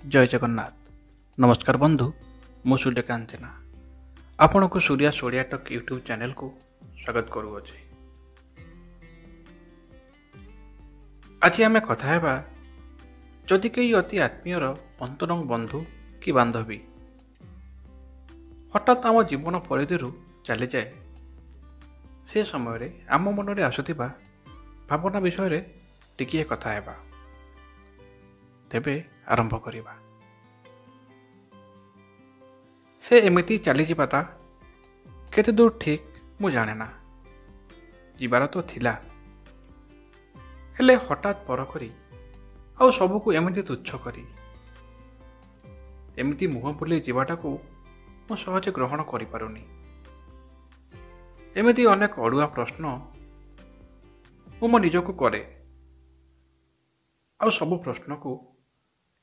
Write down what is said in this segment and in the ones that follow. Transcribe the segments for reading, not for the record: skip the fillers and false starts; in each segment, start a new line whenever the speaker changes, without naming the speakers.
जय जगन्नाथ। नमस्कार बंधु, मु सूर्यकांत जेना आपण को सूर्या सोडिया टक यूट्यूब चैनल को स्वागत करुअछि। आज आम कथा हेबा जदि कई अति आत्मीयर अंतरंग बंधु कि बांधवी हठात आम जीवन परिधि चली जाए, से समय आम मन में आसुथिबा भावना विषय टिकिए कथा हेबा। तेबे आरंभ करिबा। से एमिति चली जिबाटा केते दूर ठीक मु जाने ना, जिबार तो थिला, हेले हठात पर करी आउ सबको एमिति तुच्छ करी एमिति मुह बुले जिबाटा को मु सहजे ग्रहण करि पारुनी। एमिति अनेक अड़ुआ प्रश्न मु निजको करे, आउ सब प्रश्न को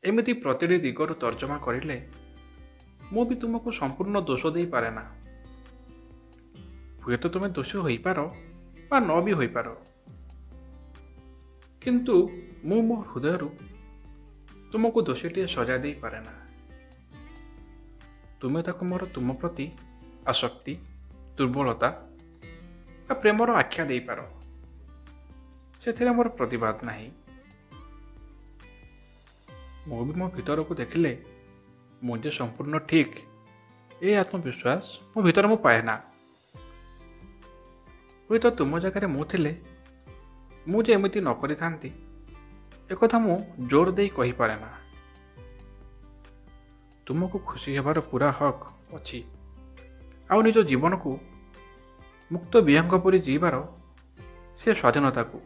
एमिति प्रतिटी दिगरु तर्जमा करिले मु भी तुमको संपूर्ण दोष दे पारे ना। हुए तो तुम दोषी हो पारो बा न भी हो पारो, किंतु मु मो हृदय तुमको दोषीटे सजा दे पारे ना। तुम्हें ताको मोर तुम प्रति आसक्ति, दुर्बलता बा प्रेमर आख्या दे पारो, से मोर प्रतिवाद नहीं। मु भी मो भीतर को देखिले मुझे संपूर्ण ठीक ये आत्मविश्वास मो भीतर मु पाए ना। हुए तो तुम जगह मु थिले मुझे एमती न करि थांती एक मु जोर दे कहि पारे ना। तुमको खुशी हेबार पूरा हक अछि, आउ निज जीवन को मुक्त विहंग परि जीवार से स्वाधीनता को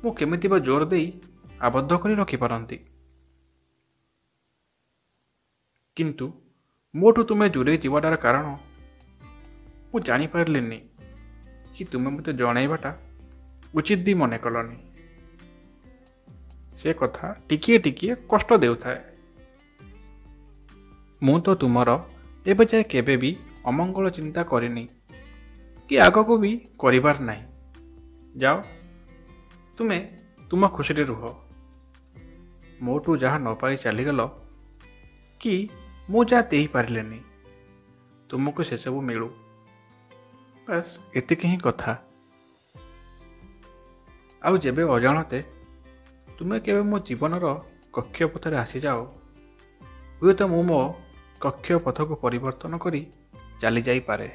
मु केमिति बा जोर दे आबद्ध करि रखि पारंती। किंतु मोठू तुम्हें दूरे जीवाटार कारण मु जानी पारलिनी कि तुम्हें मते जणाइबाटा उचित दी मने कलनी। से कथा टिकिए टिकिए कष्ट देउथाए। मु तो तुमर एबे जाए केबे भी अमंगल चिंता करिनी कि आगको भी करिबार नहीं। जाओ तुम्हें तुम खुशी रुह। मोठू जहाँ न पाई चलीगल कि मु जा दे पारिलेनी, तुमको से सब मिलू, बस एतिक ही कथा। आउ जेबे अजाणते तुम्हें केबे मो जीवनर कक्ष पथरे आसी जाओ, हुए तो मु मो कक्ष पथ को परिवर्तन करी चली जाई पारे।